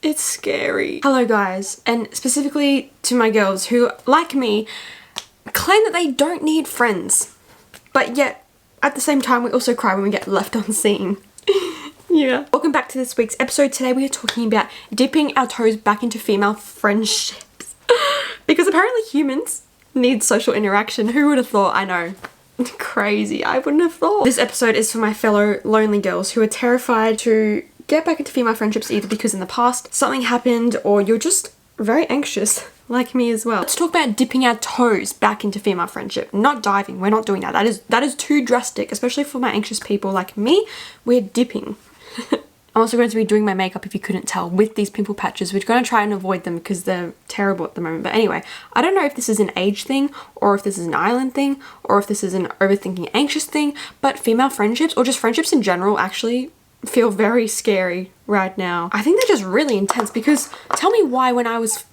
It's scary. Hello guys, and specifically to my girls who, like me, claim that they don't need friends. But yet, at the same time, we also cry when we get left unseen. Yeah. Welcome back to this week's episode. Today we are talking about dipping our toes back into female friendships. Because apparently humans need social interaction. Who would have thought? I know. Crazy. I wouldn't have thought. This episode is for my fellow lonely girls who are terrified to get back into female friendships, either because in the past something happened or you're just very anxious, like me as well. Let's talk about dipping our toes back into female friendship. Not diving. We're not doing that. That is too drastic, especially for my anxious people like me. We're dipping. I'm also going to be doing my makeup, if you couldn't tell, with these pimple patches. We're going to try and avoid them because they're terrible at the moment. But anyway, I don't know if this is an age thing, or if this is an island thing, or if this is an overthinking anxious thing, but female friendships, or just friendships in general, actually feel very scary right now. I think they're just really intense, because tell me why when I was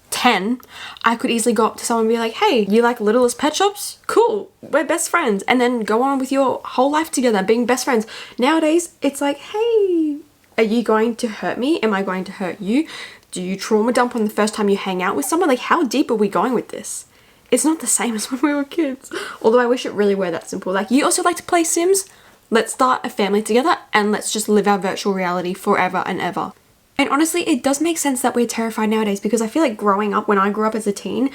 10, I could easily go up to someone and be like, hey, you like Littlest Pet Shops? Cool, we're best friends. And then go on with your whole life together, being best friends. Nowadays, it's like, hey, are you going to hurt me? Am I going to hurt you? Do you trauma dump on the first time you hang out with someone? Like, how deep are we going with this? It's not the same as when we were kids. Although I wish it really were that simple. Like, you also like to play Sims? Let's start a family together and let's just live our virtual reality forever and ever. And honestly, it does make sense that we're terrified nowadays, because I feel like growing up, when I grew up as a teen,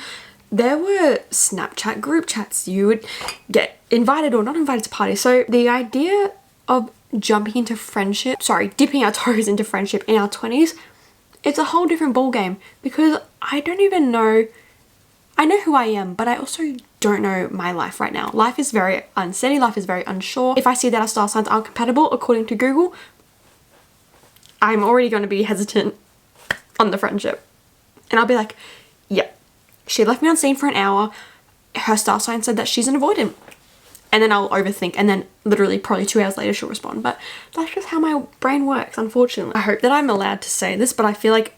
there were Snapchat group chats. You would get invited or not invited to parties. So the idea of jumping into friendship, dipping our toes into friendship in our 20s, it's a whole different ball game, because I don't even know. I know who I am, but I also don't know my life right now. Life is very unsteady. Life is very unsure. If I see that our star signs aren't compatible according to Google, I'm already going to be hesitant on the friendship. And I'll be like, yeah, she left me on scene for an hour. Her star sign said that she's an avoidant. And then I'll overthink, and then literally probably 2 hours later she'll respond. But that's just how my brain works, unfortunately. I hope that I'm allowed to say this, but I feel like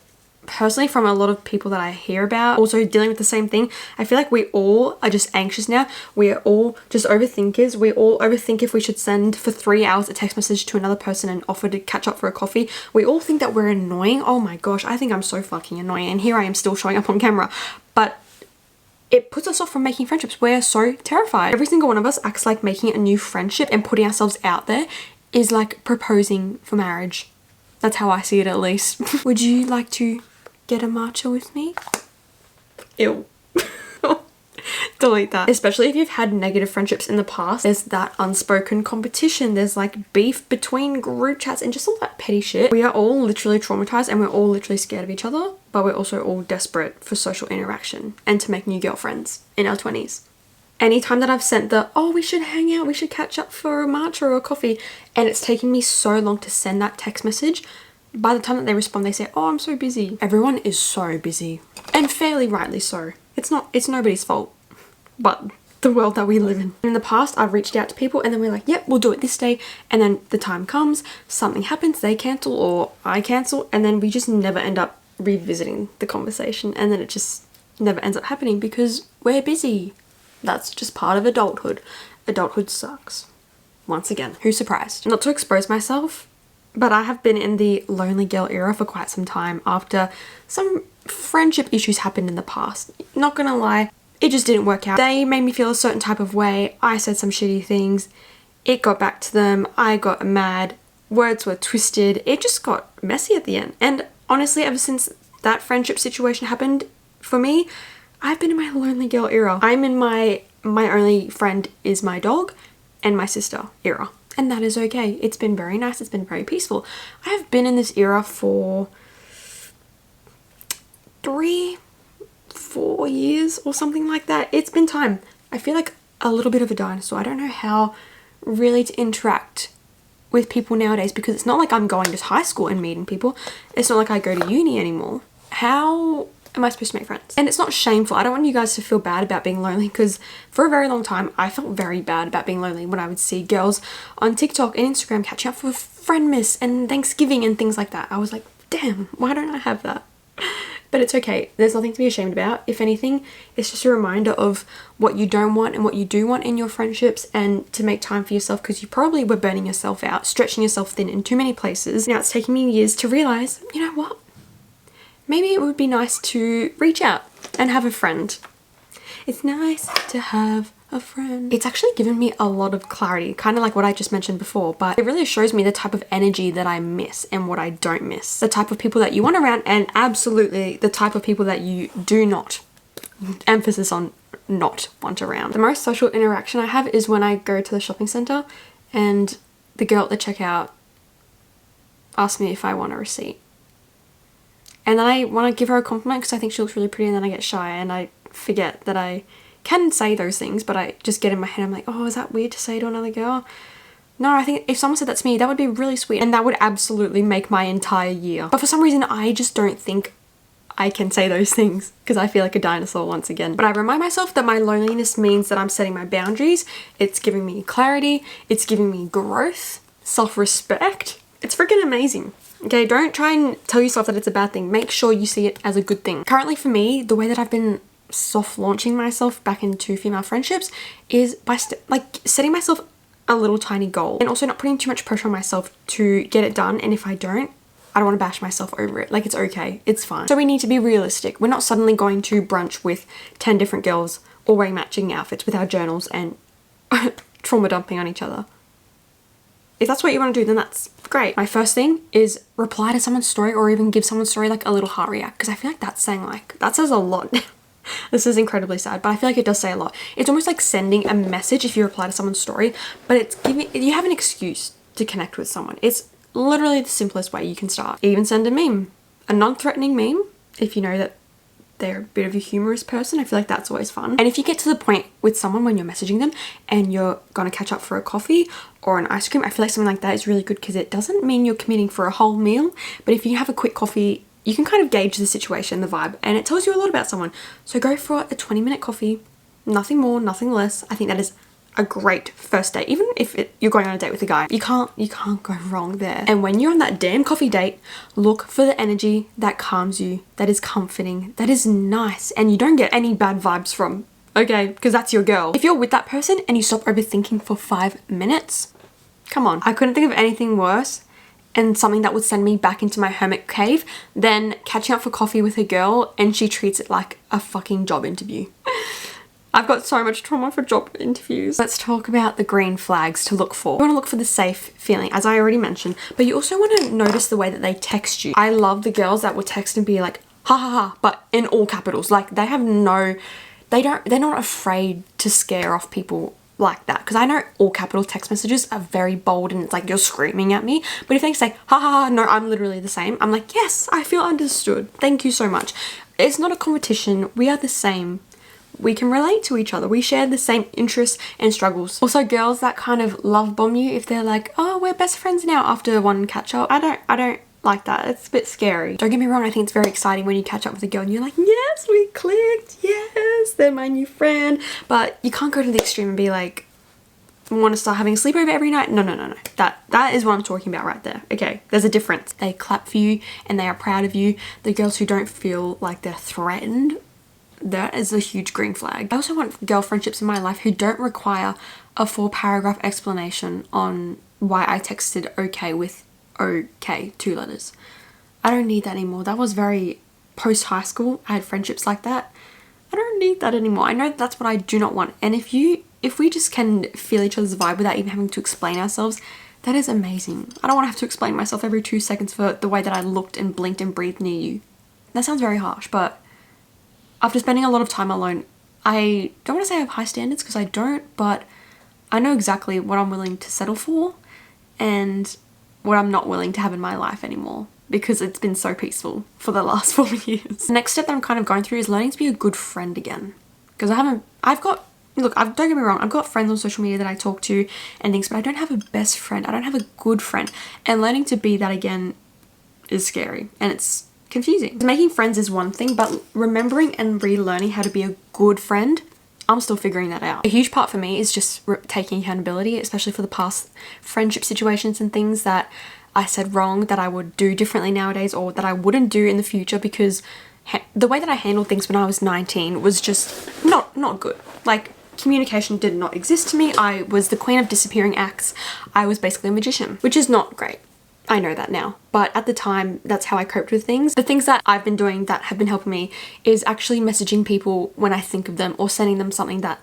personally, from a lot of people that I hear about also dealing with the same thing, I feel like we all are just anxious now. We are all just overthinkers. We all overthink if we should send for 3 hours a text message to another person and offer to catch up for a coffee. We all think that we're annoying. Oh my gosh, I think I'm so fucking annoying, and here I am still showing up on camera. But it puts us off from making friendships. We're so terrified. Every single one of us acts like making a new friendship and putting ourselves out there is like proposing for marriage. That's how I see it, at least. Would you like to get a matcha with me? Ew. Delete that. Especially if you've had negative friendships in the past, there's that unspoken competition. There's like beef between group chats and just all that petty shit. We are all literally traumatized, and we're all literally scared of each other, but we're also all desperate for social interaction and to make new girlfriends in our 20s. Anytime that I've sent oh, we should hang out, we should catch up for a matcha or a coffee, and it's taken me so long to send that text message, by the time that they respond, they say, oh, I'm so busy. Everyone is so busy, and fairly rightly so. It's nobody's fault, but the world that we live in. In the past, I've reached out to people and then we're like, yep, we'll do it this day. And then the time comes, something happens, they cancel or I cancel, and then we just never end up revisiting the conversation. And then it just never ends up happening because we're busy. That's just part of adulthood. Adulthood sucks. Once again, who's surprised? Not to expose myself, but I have been in the lonely girl era for quite some time after some friendship issues happened in the past. Not gonna lie, it just didn't work out. They made me feel a certain type of way. I said some shitty things. It got back to them. I got mad. Words were twisted. It just got messy at the end. And honestly, ever since that friendship situation happened for me, I've been in my lonely girl era. I'm in my only friend is my dog and my sister era. And that is okay. It's been very nice. It's been very peaceful. I have been in this era for 3-4 years or something like that. It's been time. I feel like a little bit of a dinosaur. I don't know how really to interact with people nowadays, because it's not like I'm going to high school and meeting people. It's not like I go to uni anymore. How am I supposed to make friends? And it's not shameful. I don't want you guys to feel bad about being lonely, because for a very long time I felt very bad about being lonely when I would see girls on TikTok and Instagram catching up for Friendmas and Thanksgiving and things like that. I was like, damn, why don't I have that? But it's okay. There's nothing to be ashamed about. If anything, it's just a reminder of what you don't want and what you do want in your friendships, and to make time for yourself, because you probably were burning yourself out, stretching yourself thin in too many places. Now it's taken me years to realize, you know what? maybe it would be nice to reach out and have a friend. It's nice to have a friend. It's actually given me a lot of clarity, kind of like what I just mentioned before, but it really shows me the type of energy that I miss and what I don't miss. The type of people that you want around, and absolutely the type of people that you do not, emphasis on not, want around. The most social interaction I have is when I go to the shopping centre and the girl at the checkout asks me if I want a receipt. And then I want to give her a compliment because I think she looks really pretty, and then I get shy and I forget that I can say those things, but I just get in my head, I'm like, oh, is that weird to say to another girl? No, I think if someone said that to me, that would be really sweet, and that would absolutely make my entire year. But for some reason, I just don't think I can say those things because I feel like a dinosaur once again. But I remind myself that my loneliness means that I'm setting my boundaries. It's giving me clarity. It's giving me growth, self-respect. It's freaking amazing. Okay, don't try and tell yourself that it's a bad thing. Make sure you see it as a good thing. Currently for me, the way that I've been soft launching myself back into female friendships is by setting myself a little tiny goal, and also not putting too much pressure on myself to get it done. And if I don't want to bash myself over it. Like, it's okay, it's fine. So we need to be realistic. We're not suddenly going to brunch with 10 different girls all wearing matching outfits with our journals and trauma dumping on each other. If that's what you want to do, then that's great. My first thing is reply to someone's story, or even give someone's story like a little heart react, because I feel like that's saying, like, that says a lot. This is incredibly sad, but I feel like it does say a lot. It's almost like sending a message if you reply to someone's story, but it's giving, you have an excuse to connect with someone. It's literally the simplest way you can start. Even send a meme, a non-threatening meme, if you know that they're a bit of a humorous person. I feel like that's always fun. And if you get to the point with someone when you're messaging them and you're gonna catch up for a coffee or an ice cream, I feel like something like that is really good, because it doesn't mean you're committing for a whole meal, but if you have a quick coffee, you can kind of gauge the situation, the vibe, and it tells you a lot about someone. So go for a 20-minute coffee, nothing more, nothing less. I think that is a great first date. Even if you're going on a date with a guy, you can't go wrong there. And when you're on that damn coffee date, look for the energy that calms you, that is comforting, that is nice, and you don't get any bad vibes from, okay? Because that's your girl. If you're with that person and you stop overthinking for 5 minutes, come on. I couldn't think of anything worse and something that would send me back into my hermit cave than catching up for coffee with a girl and she treats it like a fucking job interview. I've got so much trauma for job interviews. Let's talk about the green flags to look for. You want to look for the safe feeling, as I already mentioned, but you also want to notice the way that they text you. I love the girls that will text and be like, ha ha ha, but in all capitals. Like, they're not afraid to scare off people like that, because I know all capital text messages are very bold and it's like you're screaming at me, but if they say ha ha ha, no, I'm literally the same, I'm like, yes, I feel understood, thank you so much. It's not a competition, we are the same, we can relate to each other, we share the same interests and struggles. Also, girls that kind of love bomb you, if they're like, oh, we're best friends now after one catch up, I don't like that. It's a bit scary. Don't get me wrong, I think it's very exciting when you catch up with a girl and you're like, yes, we clicked, yes, they're my new friend. But you can't go to the extreme and be like, want to start having a sleepover every night. No. That is what I'm talking about right there. Okay, there's a difference. They clap for you and they are proud of you. The girls who don't feel like they're threatened, that is a huge green flag. I also want girl friendships in my life who don't require a 4-paragraph explanation on why I texted okay with okay, 2 letters. I don't need that anymore. That was very post high school. I had friendships like that. I don't need that anymore. I know that's what I do not want. And if we just can feel each other's vibe without even having to explain ourselves, that is amazing. I don't want to have to explain myself every 2 seconds for the way that I looked and blinked and breathed near you. That sounds very harsh, but after spending a lot of time alone, I don't want to say I have high standards, because I don't, but I know exactly what I'm willing to settle for and what I'm not willing to have in my life anymore, because it's been so peaceful for the last 4 years. The next step that I'm kind of going through is learning to be a good friend again, because don't get me wrong, I've got friends on social media that I talk to and things, but I don't have a best friend. I don't have a good friend, and learning to be that again is scary and it's confusing. Making friends is one thing, but remembering and relearning how to be a good friend, I'm still figuring that out. A huge part for me is just taking accountability, especially for the past friendship situations and things that I said wrong, that I would do differently nowadays, or that I wouldn't do in the future, because the way that I handled things when I was 19 was just not good. Like, communication did not exist to me. I was the queen of disappearing acts. I was basically a magician, which is not great. I know that now, but at the time, that's how I coped with things. The things that I've been doing that have been helping me is actually messaging people when I think of them, or sending them something that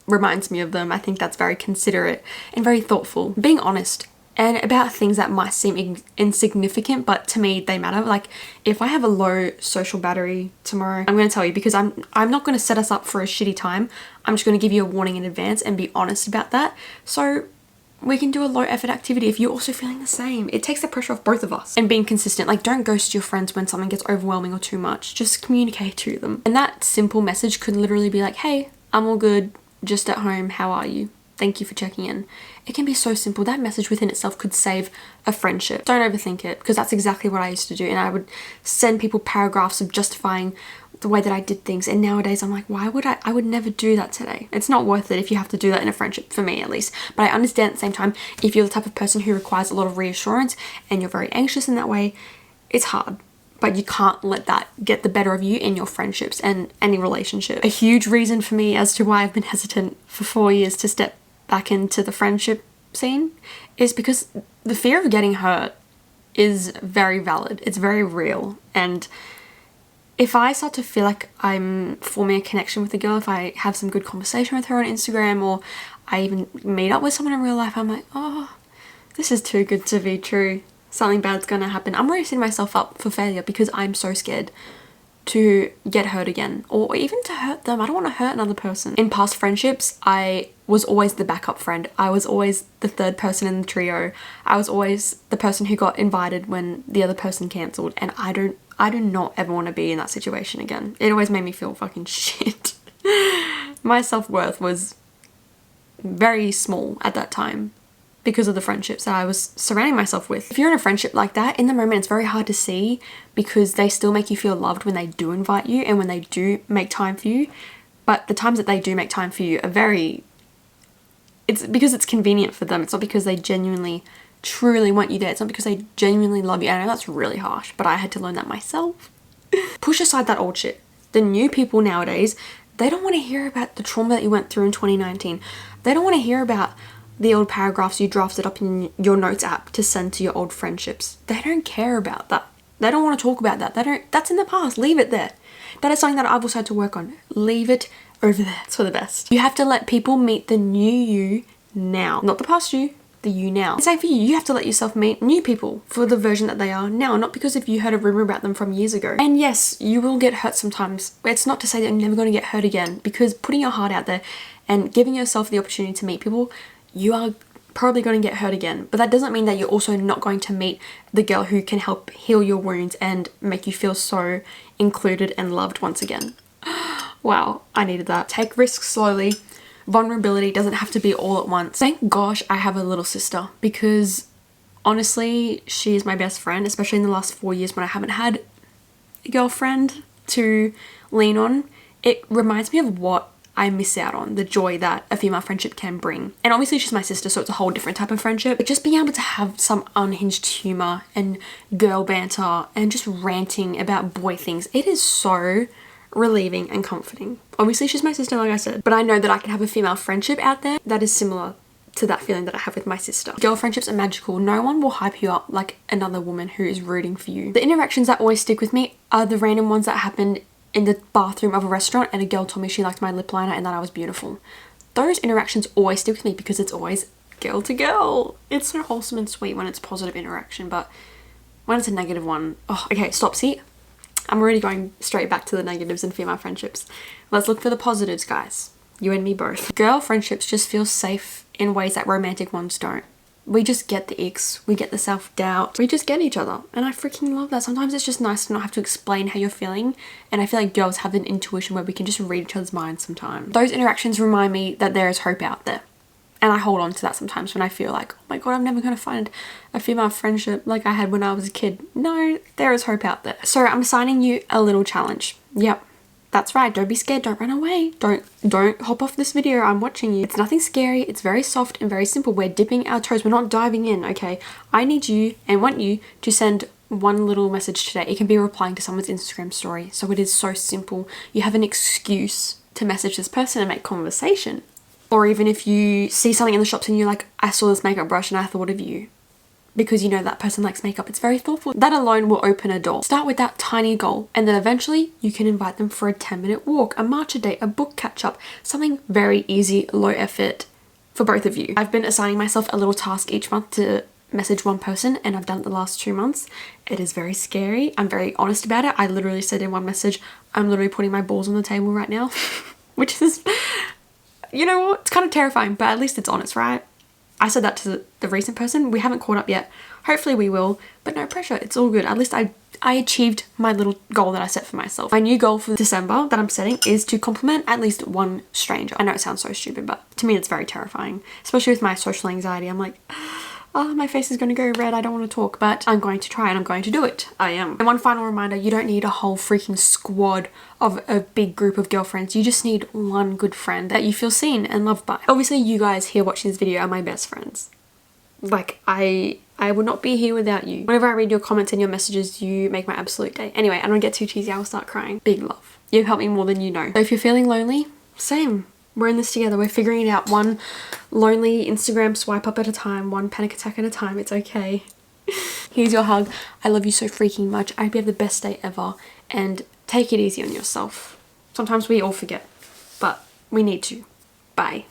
reminds me of them. I think that's very considerate and very thoughtful. Being honest and about things that might seem insignificant, but to me they matter. Like if I have a low social battery tomorrow, I'm going to tell you, because I'm not going to set us up for a shitty time. I'm just going to give you a warning in advance and be honest about that, so we can do a low effort activity if you're also feeling the same. It takes the pressure off both of us. And being consistent, like don't ghost your friends when something gets overwhelming or too much. Just communicate to them. And that simple message could literally be like, hey, I'm all good, just at home, how are you? Thank you for checking in. It can be so simple. That message within itself could save a friendship. Don't overthink it, because that's exactly what I used to do. And I would send people paragraphs of justifying the way that I did things, and nowadays I'm like, why would I would never do that today. It's not worth it if you have to do that in a friendship, for me at least. But I understand at the same time, if you're the type of person who requires a lot of reassurance and you're very anxious in that way, it's hard. But you can't let that get the better of you in your friendships and any relationship. A huge reason for me as to why I've been hesitant for 4 years to step back into the friendship scene is because the fear of getting hurt is very valid. It's very real. And if I start to feel like I'm forming a connection with a girl, if I have some good conversation with her on Instagram, or I even meet up with someone in real life, I'm like, oh, this is too good to be true. Something bad's gonna happen. I'm already setting myself up for failure because I'm so scared to get hurt again, or even to hurt them. I don't want to hurt another person. In past friendships, I was always the backup friend. I was always the third person in the trio. I was always the person who got invited when the other person cancelled, and I do not ever want to be in that situation again. It always made me feel fucking shit. My self-worth was very small at that time because of the friendships that I was surrounding myself with. If you're in a friendship like that, in the moment it's very hard to see, because they still make you feel loved when they do invite you and when they do make time for you. But the times that they do make time for you are it's because it's convenient for them. It's not because they genuinely truly want you there. It's not because they genuinely love you. I know that's really harsh, but I had to learn that myself. Push aside that old shit. The new people nowadays, they don't want to hear about the trauma that you went through in 2019. They don't want to hear about the old paragraphs you drafted up in your notes app to send to your old friendships. They don't care about that. They don't want to talk about that. That's in the past. Leave it there. That is something that I've also had to work on. Leave it over there. It's for the best. You have to let people meet the new you now. Not the past you, the you now. Same for you. You have to let yourself meet new people for the version that they are now, not because if you heard a rumor about them from years ago. And yes, you will get hurt sometimes. It's not to say that you're never going to get hurt again, because putting your heart out there and giving yourself the opportunity to meet people, you are probably going to get hurt again. But that doesn't mean that you're also not going to meet the girl who can help heal your wounds and make you feel so included and loved once again. Wow, I needed that. Take risks slowly. Vulnerability doesn't have to be all at once. Thank gosh I have a little sister, because honestly, she is my best friend, especially in the last 4 years when I haven't had a girlfriend to lean on. It reminds me of what I miss out on, the joy that a female friendship can bring. And obviously she's my sister, so it's a whole different type of friendship. But just being able to have some unhinged humor and girl banter and just ranting about boy things, it is so relieving and comforting. Obviously she's my sister, like I said, but I know that I can have a female friendship out there that is similar to that feeling that I have with my sister. Girl friendships are magical. No one will hype you up like another woman who is rooting for you. The interactions that always stick with me are the random ones that happened in the bathroom of a restaurant and a girl told me she liked my lip liner and that I was beautiful. Those interactions always stick with me because it's always girl to girl. It's so wholesome and sweet when it's positive interaction, but when it's a negative one, oh, okay, stop, see? I'm already going straight back to the negatives in female friendships. Let's look for the positives, guys. You and me both. Girl friendships just feel safe in ways that romantic ones don't. We just get the icks, we get the self-doubt, we just get each other, and I freaking love that. Sometimes it's just nice to not have to explain how you're feeling, and I feel like girls have an intuition where we can just read each other's minds sometimes. Those interactions remind me that there is hope out there, and I hold on to that sometimes when I feel like, oh my god, I'm never gonna find a female friendship like I had when I was a kid. No, there is hope out there. So I'm assigning you a little challenge. Yep. That's right, don't be scared, don't run away, don't hop off this video, I'm watching you. It's nothing scary, it's very soft and very simple. We're dipping our toes, we're not diving in, okay? I need you and want you to send one little message today. It can be replying to someone's Instagram story, so it is so simple. You have an excuse to message this person and make conversation. Or even if you see something in the shops and you're like, I saw this makeup brush and I thought of you. because you know that person likes makeup. It's very thoughtful. That alone will open a door. Start with that tiny goal, and then eventually you can invite them for a 10-minute walk, a matcha date, a book catch up, something very easy, low effort for both of you. I've been assigning myself a little task each month to message one person, and I've done it the last 2 months. It is very scary. I'm very honest about it. I literally said in one message, I'm literally putting my balls on the table right now, which is, you know what, it's kind of terrifying, but at least it's honest, right? I said that to the recent person. We haven't caught up yet. Hopefully we will, but no pressure. It's all good. At least I achieved my little goal that I set for myself. My new goal for December that I'm setting is to compliment at least one stranger. I know it sounds so stupid, but to me it's very terrifying, especially with my social anxiety. I'm like, oh, my face is going to go red. I don't want to talk, but I'm going to try and I'm going to do it. I am. And one final reminder, you don't need a whole freaking squad of a big group of girlfriends. You just need one good friend that you feel seen and loved by. Obviously, you guys here watching this video are my best friends. Like, I would not be here without you. Whenever I read your comments and your messages, you make my absolute day. Anyway, I don't get too cheesy. I will start crying. Big love. You've helped me more than you know. So if you're feeling lonely, same. We're in this together. We're figuring it out, one lonely Instagram swipe up at a time, one panic attack at a time. It's okay. Here's your hug. I love you so freaking much. I hope you have the best day ever, and take it easy on yourself. Sometimes we all forget, but we need to. Bye.